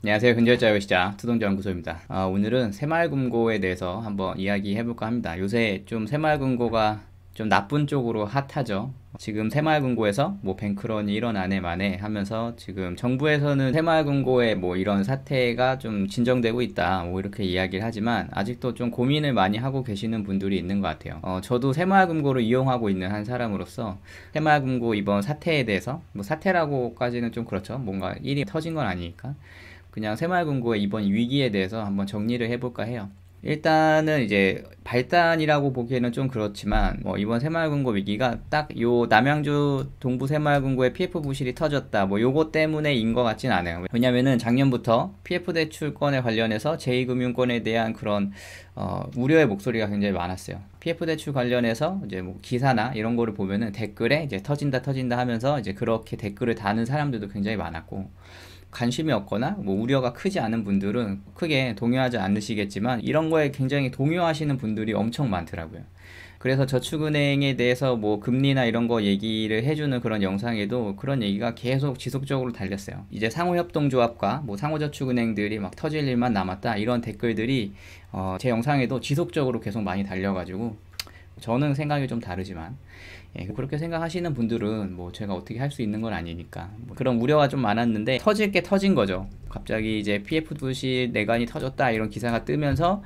안녕하세요. 근절자유시장 투동자연구소입니다. 오늘은 새마을금고에 대해서 한번 이야기해볼까 합니다. 요새 좀 새마을금고가 좀 나쁜 쪽으로 핫하죠. 지금 새마을금고에서 뭐 뱅크런이 일어나네 마네 하면서 지금 정부에서는 새마을금고에 뭐 이런 사태가 좀 진정되고 있다 뭐 이렇게 이야기를 하지만 아직도 좀 고민을 많이 하고 계시는 분들이 있는 것 같아요. 저도 새마을금고를 이용하고 있는 한 사람으로서 새마을금고 이번 사태에 대해서 뭐 사태라고까지는 좀 그렇죠. 뭔가 일이 터진 건 아니니까 그냥 새마을금고의 이번 위기에 대해서 한번 정리를 해볼까 해요. 일단은 이제 발단이라고 보기에는 좀 그렇지만 뭐 이번 새마을금고 위기가 딱 요 남양주 동부 새마을금고의 PF 부실이 터졌다 뭐 요거 때문에인 것 같진 않아요. 왜냐면은 작년부터 PF 대출권에 관련해서 제2금융권에 대한 그런 우려의 목소리가 굉장히 많았어요. PF 대출 관련해서 이제 뭐 기사나 이런 거를 보면은 댓글에 이제 터진다 하면서 이제 그렇게 댓글을 다는 사람들도 굉장히 많았고, 관심이 없거나 뭐 우려가 크지 않은 분들은 크게 동요하지 않으시겠지만 이런 거에 굉장히 동요하시는 분들이 엄청 많더라고요. 그래서 저축은행에 대해서 뭐 금리나 이런 거 얘기를 해주는 그런 영상에도 그런 얘기가 계속 지속적으로 달렸어요. 이제 상호협동조합과 뭐 상호저축은행들이 막 터질 일만 남았다 이런 댓글들이 제 영상에도 지속적으로 계속 많이 달려가지고, 저는 생각이 좀 다르지만 그렇게 생각하시는 분들은 뭐 제가 어떻게 할 수 있는 건 아니니까 뭐 그런 우려가 좀 많았는데 터질 게 터진 거죠. 갑자기 이제 PF 부실 내관이 터졌다 이런 기사가 뜨면서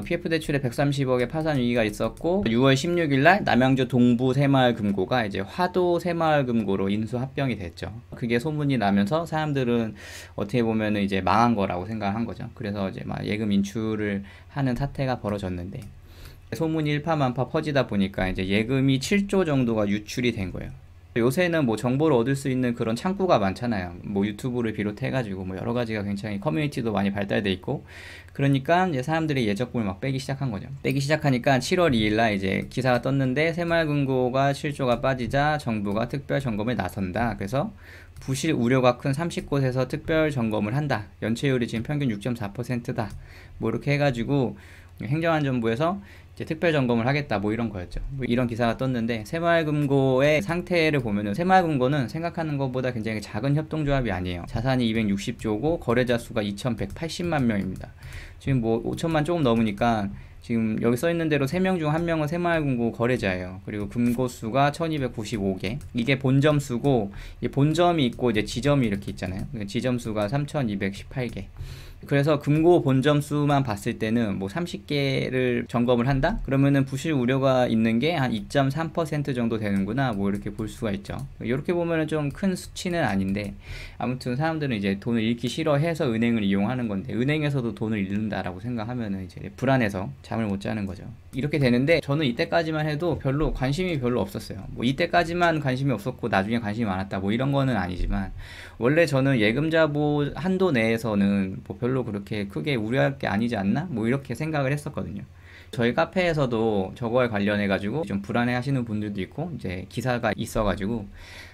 PF 대출에 130억의 파산 위기가 있었고 6월 16일 날 남양주 동부 새마을금고가 이제 화도 새마을금고로 인수 합병이 됐죠. 그게 소문이 나면서 사람들은 어떻게 보면은 이제 망한 거라고 생각한 거죠. 그래서 이제 막 예금 인출을 하는 사태가 벌어졌는데, 소문이 일파만파 퍼지다 보니까 이제 예금이 7조 정도가 유출이 된 거예요. 요새는 뭐 정보를 얻을 수 있는 그런 창구가 많잖아요. 뭐 유튜브를 비롯해가지고 뭐 여러 가지가 굉장히 커뮤니티도 많이 발달돼 있고, 그러니까 이제 사람들이 예적금을 막 빼기 시작한 거죠. 빼기 시작하니까 7월 2일 날 이제 기사가 떴는데 새마을금고가 7조가 빠지자 정부가 특별 점검에 나선다. 그래서 부실 우려가 큰 30곳에서 특별 점검을 한다. 연체율이 지금 평균 6.4%다. 뭐 이렇게 해가지고 행정안전부에서 이제 특별 점검을 하겠다 뭐 이런 거였죠. 뭐 이런 기사가 떴는데, 새마을금고의 상태를 보면은 새마을금고는 생각하는 것보다 굉장히 작은 협동조합이 아니에요. 자산이 260조고 거래자 수가 2180만 명입니다. 지금 뭐 5천만 조금 넘으니까 지금 여기 써 있는 대로 3명 중 1명은 새마을금고 거래자예요. 그리고 금고 수가 1295개. 이게 본점 수고, 이 본점이 있고 이제 지점이 이렇게 있잖아요. 지점 수가 3218개. 그래서 금고 본점 수만 봤을 때는 뭐 30개를 점검을 한다? 그러면은 부실 우려가 있는 게 한 2.3% 정도 되는구나 뭐 이렇게 볼 수가 있죠. 이렇게 보면은 좀 큰 수치는 아닌데, 아무튼 사람들은 이제 돈을 잃기 싫어해서 은행을 이용하는 건데, 은행에서도 돈을 잃는다라고 생각하면은 이제 불안해서 잠을 못 자는 거죠. 이렇게 되는데 저는 이때까지만 해도 별로 관심이 별로 없었어요. 뭐 이때까지만 관심이 없었고 나중에 관심이 많았다 뭐 이런 거는 아니지만, 원래 저는 예금자보 한도 내에서는 뭐 별로 그렇게 크게 우려할 게 아니지 않나? 뭐 이렇게 생각을 했었거든요. 저희 카페에서도 저거에 관련해 가지고 좀 불안해 하시는 분들도 있고 이제 기사가 있어 가지고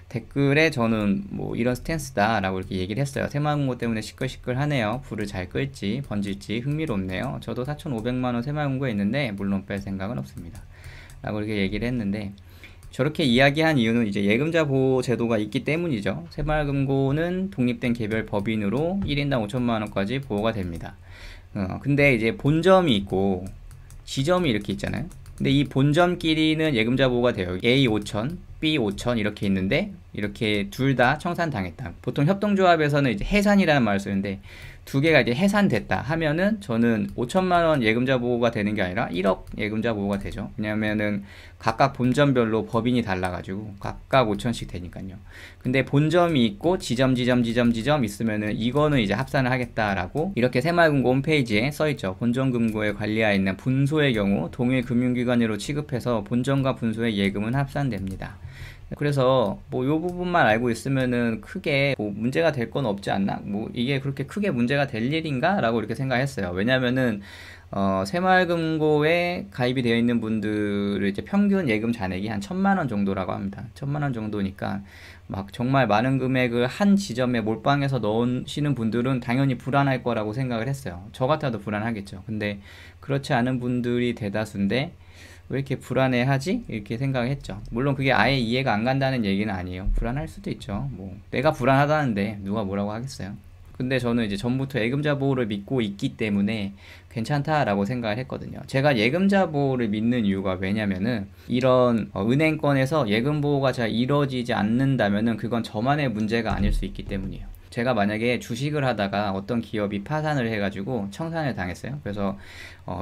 댓글에 저는 뭐 이런 스탠스다 라고 이렇게 얘기를 했어요. 새마을금고 때문에 시끌시끌하네요. 불을 잘 끌지 번질지 흥미롭네요. 저도 4,500만원 새마을금고에 있는데 물론 뺄 생각은 없습니다 라고 이렇게 얘기를 했는데, 저렇게 이야기한 이유는 이제 예금자 보호 제도가 있기 때문이죠. 새마을금고는 독립된 개별 법인으로 1인당 5천만 원까지 보호가 됩니다. 근데 이제 본점이 있고 지점이 이렇게 있잖아요. 근데 이 본점끼리는 예금자 보호가 돼요. A 5천, B 5천 이렇게 있는데 이렇게 둘 다 청산당했다. 보통 협동조합에서는 이제 해산이라는 말을 쓰는데, 두 개가 이제 해산됐다 하면은 저는 5천만 원 예금자 보호가 되는 게 아니라 1억 예금자 보호가 되죠. 왜냐면은 각각 본점별로 법인이 달라가지고 각각 5천씩 되니까요. 근데 본점이 있고 지점 있으면은 이거는 이제 합산을 하겠다라고 이렇게 새마을금고 홈페이지에 써있죠. 본점금고에 관리하에 있는 분소의 경우 동일 금융기관으로 취급해서 본점과 분소의 예금은 합산됩니다. 그래서 뭐 요 부분만 알고 있으면은 크게 뭐 문제가 될 건 없지 않나? 뭐 이게 그렇게 크게 문제가 될 일인가? 라고 이렇게 생각했어요. 왜냐면은 새마을금고에 가입이 되어 있는 분들의 이제 평균 예금 잔액이 한 1,000만 원 정도라고 합니다. 1,000만 원 정도니까 막 정말 많은 금액을 한 지점에 몰빵해서 넣으시는 분들은 당연히 불안할 거라고 생각을 했어요. 저 같아도 불안하겠죠. 근데 그렇지 않은 분들이 대다수인데 왜 이렇게 불안해하지? 이렇게 생각했죠. 물론 그게 아예 이해가 안 간다는 얘기는 아니에요. 불안할 수도 있죠. 뭐 내가 불안하다는데 누가 뭐라고 하겠어요. 근데 저는 이제 전부터 예금자 보호를 믿고 있기 때문에 괜찮다라고 생각을 했거든요. 제가 예금자 보호를 믿는 이유가 왜냐면은 이런 은행권에서 예금 보호가 잘 이루어지지 않는다면은 그건 저만의 문제가 아닐 수 있기 때문이에요. 제가 만약에 주식을 하다가 어떤 기업이 파산을 해가지고 청산을 당했어요. 그래서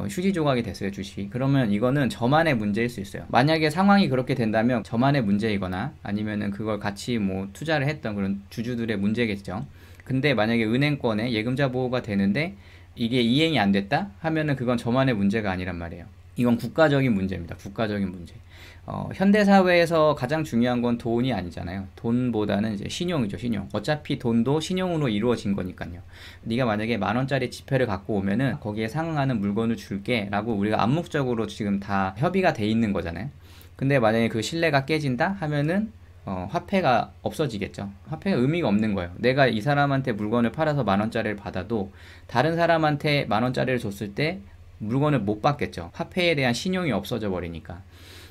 휴지 조각이 됐어요, 주식이. 그러면 이거는 저만의 문제일 수 있어요. 만약에 상황이 그렇게 된다면 저만의 문제이거나 아니면은 그걸 같이 뭐 투자를 했던 그런 주주들의 문제겠죠. 근데 만약에 은행권에 예금자 보호가 되는데 이게 이행이 안 됐다 하면은 그건 저만의 문제가 아니란 말이에요. 이건 국가적인 문제입니다. 국가적인 문제. 현대사회에서 가장 중요한 건 돈이 아니잖아요. 돈보다는 이제 신용이죠, 신용. 어차피 돈도 신용으로 이루어진 거니까요. 네가 만약에 10,000원짜리 지폐를 갖고 오면은 거기에 상응하는 물건을 줄게 라고 우리가 암묵적으로 지금 다 협의가 돼 있는 거잖아요. 근데 만약에 그 신뢰가 깨진다 하면은 화폐가 없어지겠죠. 화폐가 의미가 없는 거예요. 내가 이 사람한테 물건을 팔아서 10,000원짜리를 받아도 다른 사람한테 10,000원짜리를 줬을 때 물건을 못 받겠죠. 화폐에 대한 신용이 없어져 버리니까.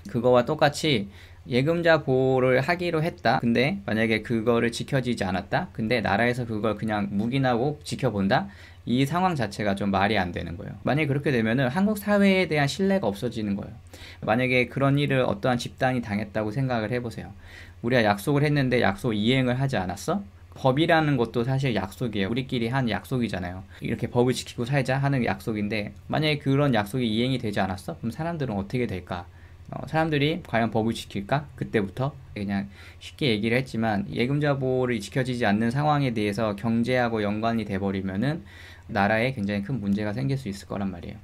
그거와 똑같이 예금자 보호를 하기로 했다. 근데 만약에 그거를 지켜지지 않았다. 근데 나라에서 그걸 그냥 묵인하고 지켜본다. 이 상황 자체가 좀 말이 안 되는 거예요. 만약에 그렇게 되면은 한국 사회에 대한 신뢰가 없어지는 거예요. 만약에 그런 일을 어떠한 집단이 당했다고 생각을 해보세요. 우리가 약속을 했는데 약속 이행을 하지 않았어? 법이라는 것도 사실 약속이에요. 우리끼리 한 약속이잖아요. 이렇게 법을 지키고 살자 하는 약속인데 만약에 그런 약속이 이행이 되지 않았어? 그럼 사람들은 어떻게 될까? 사람들이 과연 법을 지킬까? 그때부터 그냥 쉽게 얘기를 했지만 예금자 보호를 지켜지지 않는 상황에 대해서 경제하고 연관이 돼버리면은 나라에 굉장히 큰 문제가 생길 수 있을 거란 말이에요.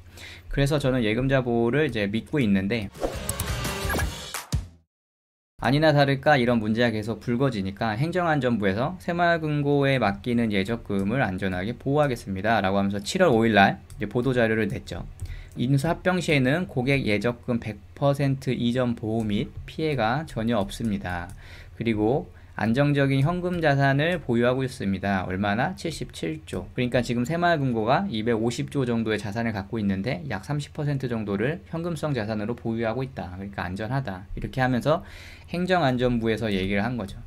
그래서 저는 예금자 보호를 이제 믿고 있는데 아니나 다를까 이런 문제가 계속 불거지니까 행정안전부에서 새마을금고에 맡기는 예적금을 안전하게 보호하겠습니다 라고 하면서 7월 5일날 보도자료를 냈죠. 인수합병 시에는 고객 예적금 100% 이전 보호 및 피해가 전혀 없습니다. 그리고 안정적인 현금 자산을 보유하고 있습니다. 얼마나? 77조. 그러니까 지금 새마을금고가 250조 정도의 자산을 갖고 있는데 약 30% 정도를 현금성 자산으로 보유하고 있다. 그러니까 안전하다. 이렇게 하면서 행정안전부에서 얘기를 한 거죠.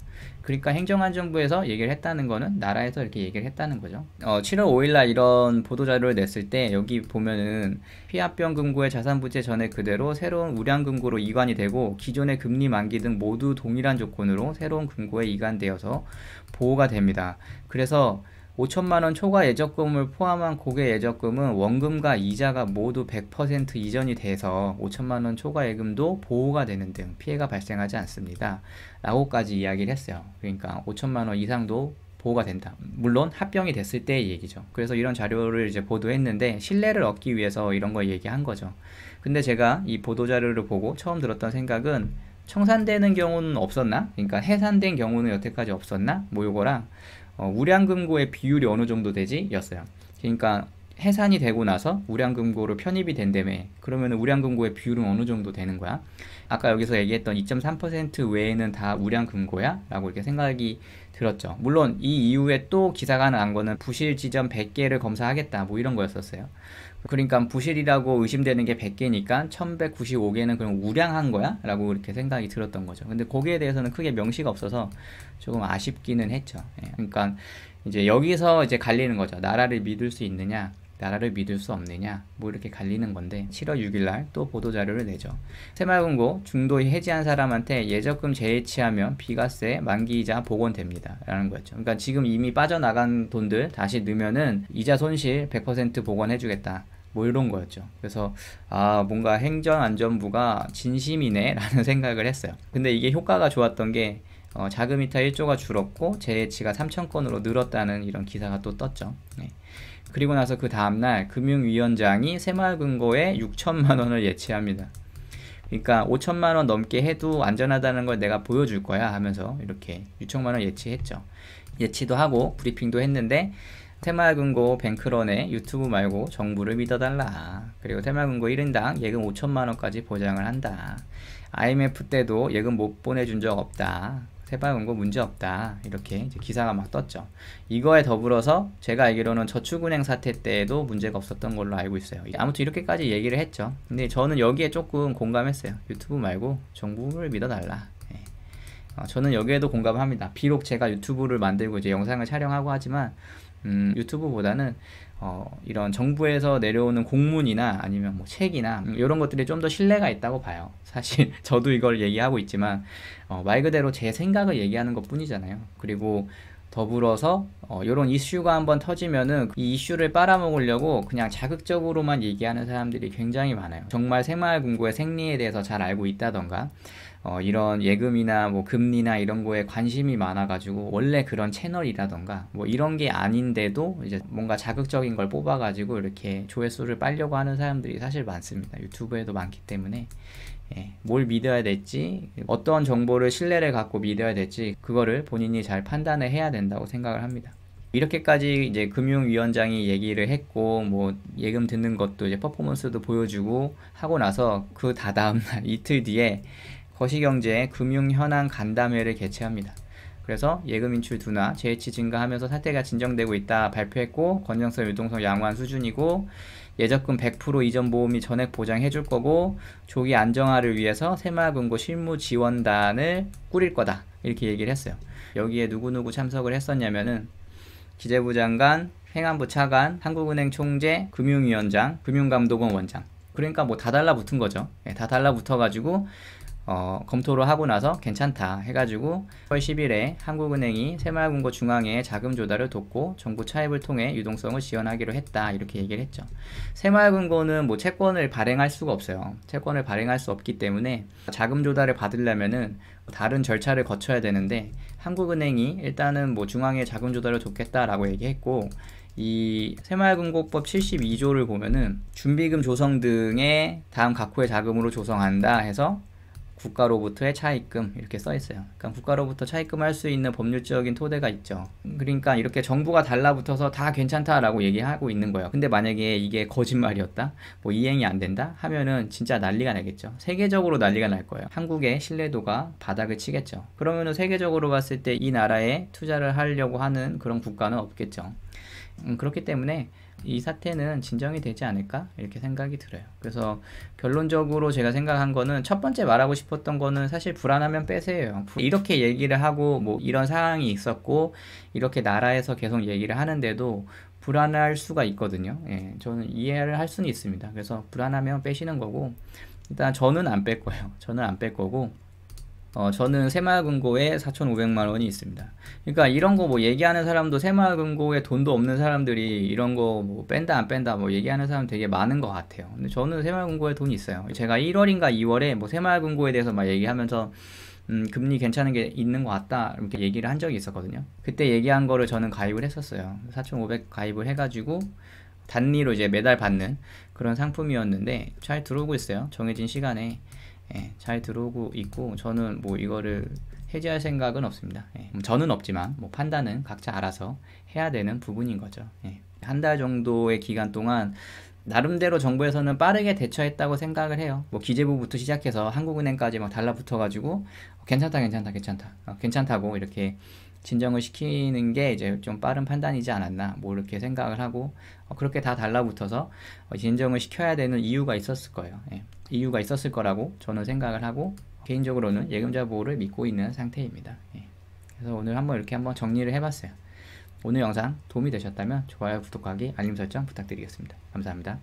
그러니까 행정안전부에서 얘기를 했다는 거는 나라에서 이렇게 얘기를 했다는 거죠. 7월 5일날 이런 보도자료를 냈을 때 여기 보면은 피합병금고의 자산부채 전액 그대로 새로운 우량금고로 이관이 되고 기존의 금리 만기 등 모두 동일한 조건으로 새로운 금고에 이관되어서 보호가 됩니다. 그래서 5천만원 초과 예적금을 포함한 고객 예적금은 원금과 이자가 모두 100% 이전이 돼서 5천만원 초과 예금도 보호가 되는 등 피해가 발생하지 않습니다. 라고까지 이야기를 했어요. 그러니까 5천만원 이상도 보호가 된다. 물론 합병이 됐을 때의 얘기죠. 그래서 이런 자료를 이제 보도했는데 신뢰를 얻기 위해서 이런 걸 얘기한 거죠. 근데 제가 이 보도자료를 보고 처음 들었던 생각은 청산되는 경우는 없었나? 그러니까 해산된 경우는 여태까지 없었나? 뭐 요거랑 우량금고의 비율이 어느 정도 되지? 였어요. 그러니까 해산이 되고 나서 우량금고로 편입이 된다며. 그러면 우량금고의 비율은 어느 정도 되는 거야? 아까 여기서 얘기했던 2.3% 외에는 다 우량금고야? 라고 이렇게 생각이 들었죠. 물론 이 이후에 또 기사가 난 거는 부실 지점 100개를 검사하겠다 뭐 이런 거였었어요. 그러니까 부실이라고 의심되는 게 100개니까 1195개는 그럼 우량한 거야? 라고 이렇게 생각이 들었던 거죠. 근데 거기에 대해서는 크게 명시가 없어서 조금 아쉽기는 했죠. 그러니까 이제 여기서 이제 갈리는 거죠. 나라를 믿을 수 있느냐, 나라를 믿을 수 없느냐, 뭐 이렇게 갈리는 건데 7월 6일날 또 보도자료를 내죠. 새마을금고 중도 해지한 사람한테 예적금 재해치하면 비과세 만기이자 복원됩니다 라는 거였죠. 그러니까 지금 이미 빠져나간 돈들 다시 넣으면은 이자 손실 100% 복원해주겠다 뭐 이런 거였죠. 그래서 뭔가 행정안전부가 진심이네 라는 생각을 했어요. 근데 이게 효과가 좋았던 게 자금이타 1조가 줄었고 재해치가 3,000건으로 늘었다는 이런 기사가 또 떴죠. 그리고 나서 그 다음날 금융위원장이 새마을금고에 6천만 원을 예치합니다. 그러니까 5천만 원 넘게 해도 안전하다는 걸 내가 보여줄 거야 하면서 이렇게 6천만 원 예치했죠. 예치도 하고 브리핑도 했는데 새마을금고 뱅크런의 유튜브 말고 정부를 믿어달라. 그리고 새마을금고 1인당 예금 5천만 원까지 보장을 한다. IMF 때도 예금 못 보내준 적 없다. 새마을금고 문제 없다. 이렇게 이제 기사가 막 떴죠. 이거에 더불어서 제가 알기로는 저축은행 사태 때에도 문제가 없었던 걸로 알고 있어요. 아무튼 이렇게까지 얘기를 했죠. 근데 저는 여기에 조금 공감했어요. 유튜브 말고 정부를 믿어달라. 저는 여기에도 공감합니다. 비록 제가 유튜브를 만들고 이제 영상을 촬영하고 하지만 유튜브보다는 이런 정부에서 내려오는 공문이나 아니면 뭐 책이나 이런 것들이 좀 더 신뢰가 있다고 봐요. 사실 저도 이걸 얘기하고 있지만 말 그대로 제 생각을 얘기하는 것 뿐이잖아요. 그리고 더불어서 이런 이슈가 한번 터지면은 이 이슈를 빨아먹으려고 그냥 자극적으로만 얘기하는 사람들이 굉장히 많아요. 정말 새마을금고의 생리에 대해서 잘 알고 있다던가 이런 예금이나 뭐 금리나 이런 거에 관심이 많아가지고 원래 그런 채널이라던가 뭐 이런 게 아닌데도 이제 뭔가 자극적인 걸 뽑아가지고 이렇게 조회수를 빨려고 하는 사람들이 사실 많습니다. 유튜브에도 많기 때문에 뭘 믿어야 될지, 어떤 정보를 신뢰를 갖고 믿어야 될지 그거를 본인이 잘 판단을 해야 된다고 생각을 합니다. 이렇게까지 이제 금융위원장이 얘기를 했고 뭐 예금 듣는 것도 이제 퍼포먼스도 보여주고 하고 나서 그 다다음날 이틀 뒤에 거시경제 금융현황 간담회를 개최합니다. 그래서 예금 인출 둔화, 재해치 증가하면서 사태가 진정되고 있다 발표했고 건전성, 유동성 양호한 수준이고 예적금 100% 이전 보험이 전액 보장해 줄 거고 조기 안정화를 위해서 새마을금고 실무지원단을 꾸릴 거다 이렇게 얘기를 했어요. 여기에 누구누구 참석을 했었냐면은 기재부 장관, 행안부 차관, 한국은행 총재, 금융위원장, 금융감독원 원장. 그러니까 뭐 다 달라붙은 거죠. 다 달라붙어가지고 검토를 하고 나서 괜찮다 해가지고 10월 10일에 한국은행이 새마을금고 중앙회의 자금 조달을 돕고 정부 차입을 통해 유동성을 지원하기로 했다 이렇게 얘기를 했죠. 새마을금고는 뭐 채권을 발행할 수가 없어요. 채권을 발행할 수 없기 때문에 자금 조달을 받으려면은 다른 절차를 거쳐야 되는데 한국은행이 일단은 뭐 중앙회의 자금 조달을 돕겠다라고 얘기했고 이 새마을금고법 72조를 보면은 준비금 조성 등의 다음 각호의 자금으로 조성한다 해서 국가로부터의 차입금 이렇게 써 있어요. 그러니까 국가로부터 차입금을 할 수 있는 법률적인 토대가 있죠. 그러니까 이렇게 정부가 달라붙어서 다 괜찮다라고 얘기하고 있는 거예요. 근데 만약에 이게 거짓말이었다, 뭐 이행이 안 된다 하면은 진짜 난리가 나겠죠. 세계적으로 난리가 날 거예요. 한국의 신뢰도가 바닥을 치겠죠. 그러면은 세계적으로 봤을 때 이 나라에 투자를 하려고 하는 그런 국가는 없겠죠. 그렇기 때문에 이 사태는 진정이 되지 않을까 이렇게 생각이 들어요. 그래서 결론적으로 제가 생각한 거는 첫 번째 말하고 싶었던 거는 사실 불안하면 빼세요. 이렇게 얘기를 하고 뭐 이런 상황이 있었고 이렇게 나라에서 계속 얘기를 하는데도 불안할 수가 있거든요. 저는 이해를 할 수는 있습니다. 그래서 불안하면 빼시는 거고 일단 저는 안 뺄 거예요. 저는 안 뺄 거고 저는 새마을금고에 4,500만 원이 있습니다. 그러니까 이런 거 뭐 얘기하는 사람도 새마을금고에 돈도 없는 사람들이 이런 거 뭐 뺀다 안 뺀다 뭐 얘기하는 사람 되게 많은 것 같아요. 근데 저는 새마을금고에 돈이 있어요. 제가 1월인가 2월에 뭐 새마을금고에 대해서 막 얘기하면서 금리 괜찮은 게 있는 것 같다 이렇게 얘기를 한 적이 있었거든요. 그때 얘기한 거를 저는 가입을 했었어요. 4,500 가입을 해가지고 단리로 이제 매달 받는 그런 상품이었는데 잘 들어오고 있어요. 정해진 시간에 잘 들어오고 있고 저는 뭐 이거를 해지할 생각은 없습니다. 저는 없지만 뭐 판단은 각자 알아서 해야 되는 부분인 거죠. 한 달 정도의 기간 동안 나름대로 정부에서는 빠르게 대처했다고 생각을 해요. 뭐 기재부부터 시작해서 한국은행까지 막 달라붙어가지고 괜찮다 괜찮다고 이렇게 진정을 시키는 게 이제 좀 빠른 판단이지 않았나 뭐 이렇게 생각을 하고 그렇게 다 달라붙어서 진정을 시켜야 되는 이유가 있었을 거예요. 이유가 있었을 거라고 저는 생각을 하고 개인적으로는 예금자 보호를 믿고 있는 상태입니다. 그래서 오늘 이렇게 한번 정리를 해봤어요. 오늘 영상 도움이 되셨다면 좋아요, 구독하기, 알림 설정 부탁드리겠습니다. 감사합니다.